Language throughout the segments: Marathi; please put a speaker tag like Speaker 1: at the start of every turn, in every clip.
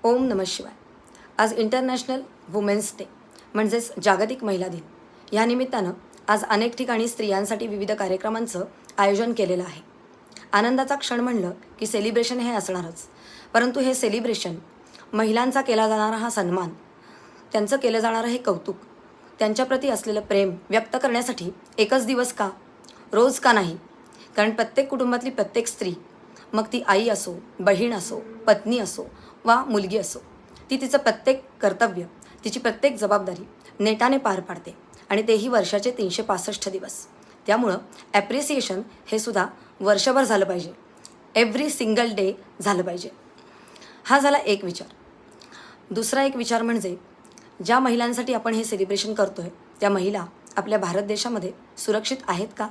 Speaker 1: ओम नमः शिवाय. आज इंटरनॅशनल वुमेन्स डे म्हणजेच जागतिक महिला दिन. या निमित्तानं आज अनेक ठिकाणी स्त्रियांसाठी विविध कार्यक्रमांचं आयोजन केलेलं आहे. आनंदाचा क्षण म्हणलं की सेलिब्रेशन हे असणारच, परंतु हे सेलिब्रेशन, महिलांचा केला जाणारा हा सन्मान, त्यांचं केलं जाणारं हे कौतुक, त्यांच्याप्रती असलेलं प्रेम व्यक्त करण्यासाठी एकच दिवस का, रोज का नाही? कारण प्रत्येक कुटुंबातली प्रत्येक स्त्री, मग ती आई असो, बहीण असो, पत्नी असो वा मुलगी असो, ती तिचं प्रत्येक कर्तव्य, तिची प्रत्येक जबाबदारी नेटाने पार पाडते आणि तेही वर्षाचे 365 दिवस. त्यामुळं ॲप्रिसिएशन हे सुद्धा वर्षभर झालं पाहिजे, एव्हरी सिंगल डे झालं पाहिजे. हा झाला एक विचार. दुसरा एक विचार म्हणजे ज्या महिलांसाठी आपण हे सेलिब्रेशन करतो आहे त्या महिला आपल्या भारत देशामध्ये सुरक्षित आहेत का?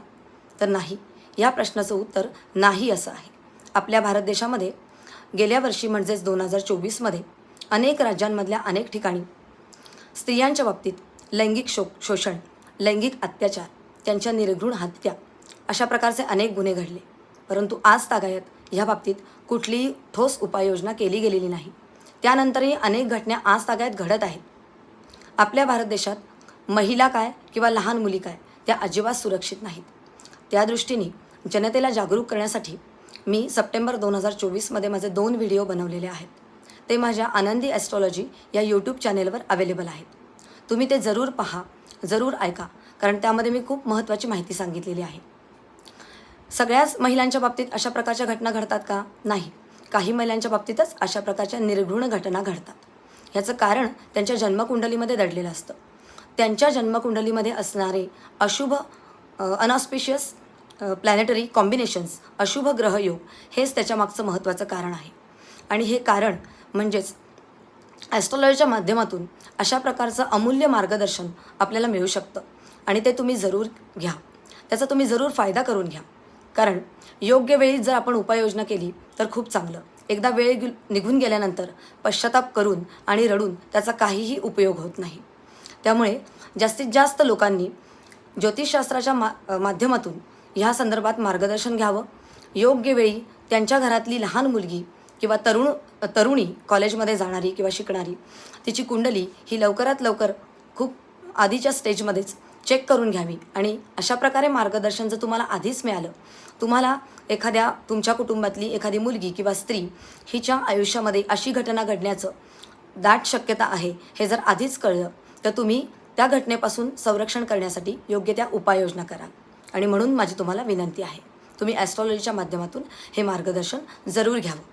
Speaker 1: तर नाही. या प्रश्नाचं उत्तर नाही असं आहे. आपल्या भारत देशामध्ये गेल्या वर्षी म्हणजेच 2024मध्ये अनेक राज्यांमधल्या अनेक ठिकाणी स्त्रियांच्या बाबतीत लैंगिक शोषण, लैंगिक अत्याचार, त्यांच्या निर्घृण हत्या अशा प्रकारचे अनेक गुन्हे घडले. परंतु आज तागायत ह्या बाबतीत कुठलीही ठोस उपाययोजना केली गेलेली नाही. त्यानंतरही अनेक घटना आज तागायत घडत आहेत. आपल्या भारत देशात महिला काय किंवा लहान मुली काय त्या अजिबात सुरक्षित नाहीत. त्या दृष्टीने जनतेला जागरूक करण्यासाठी मी सप्टेंबर 2024मध्ये माझे 2 व्हिडिओ बनवलेले आहेत. ते माझ्या आनंदी ॲस्ट्रॉलॉजी या यूट्यूब चॅनेलवर अवेलेबल आहेत. तुम्ही ते जरूर पहा, जरूर ऐका, कारण त्यामध्ये मी खूप महत्त्वाची माहिती सांगितलेली आहे. सगळ्याच महिलांच्या बाबतीत अशा प्रकारच्या घटना घडतात का? नाही. काही महिलांच्या बाबतीतच अशा प्रकारच्या निर्घृण घटना घडतात. याचं कारण त्यांच्या जन्मकुंडलीमध्ये दडलेलं असतं. त्यांच्या जन्मकुंडलीमध्ये असणारे अशुभ अनऑस्पिशियस प्लॅनेटरी कॉम्बिनेशन्स, अशुभ ग्रहयोग हेच त्याच्यामागचं महत्त्वाचं कारण आहे. आणि हे कारण म्हणजेच ॲस्ट्रॉलॉजीच्या माध्यमातून अशा प्रकारचं अमूल्य मार्गदर्शन आपल्याला मिळू शकतं आणि ते तुम्ही जरूर घ्या. त्याचा तुम्ही जरूर फायदा करून घ्या. कारण योग्य वेळी जर आपण उपाययोजना केली तर खूप चांगलं. एकदा वेळ निघून गेल्यानंतर पश्चाताप करून आणि रडून त्याचा काहीही उपयोग होत नाही. त्यामुळे जास्तीत जास्त लोकांनी ज्योतिषशास्त्राच्या माध्यमातून ह्या संदर्भात मार्गदर्शन घ्यावं. योग्य वेळी त्यांच्या घरातली लहान मुलगी किंवा तरुणी कॉलेजमध्ये जाणारी किंवा शिकणारी, तिची कुंडली ही लवकरात लवकर खूप आधीच्या स्टेजमध्येच चेक करून घ्यावी. आणि अशा प्रकारे मार्गदर्शन जर तुम्हाला आधीच मिळालं, तुम्हाला एखाद्या तुमच्या कुटुंबातली एखादी मुलगी किंवा स्त्री हिच्या आयुष्यामध्ये अशी घटना घडण्याचं दाट शक्यता आहे हे जर आधीच कळलं तर तुम्ही त्या घटनेपासून संरक्षण करण्यासाठी योग्य त्या उपाययोजना करा. आणि म्हणून माझी तुम्हाला विनंती आहे, तुम्ही ॲस्ट्रॉलॉजीच्या माध्यमातून हे मार्गदर्शन जरूर घ्यावं.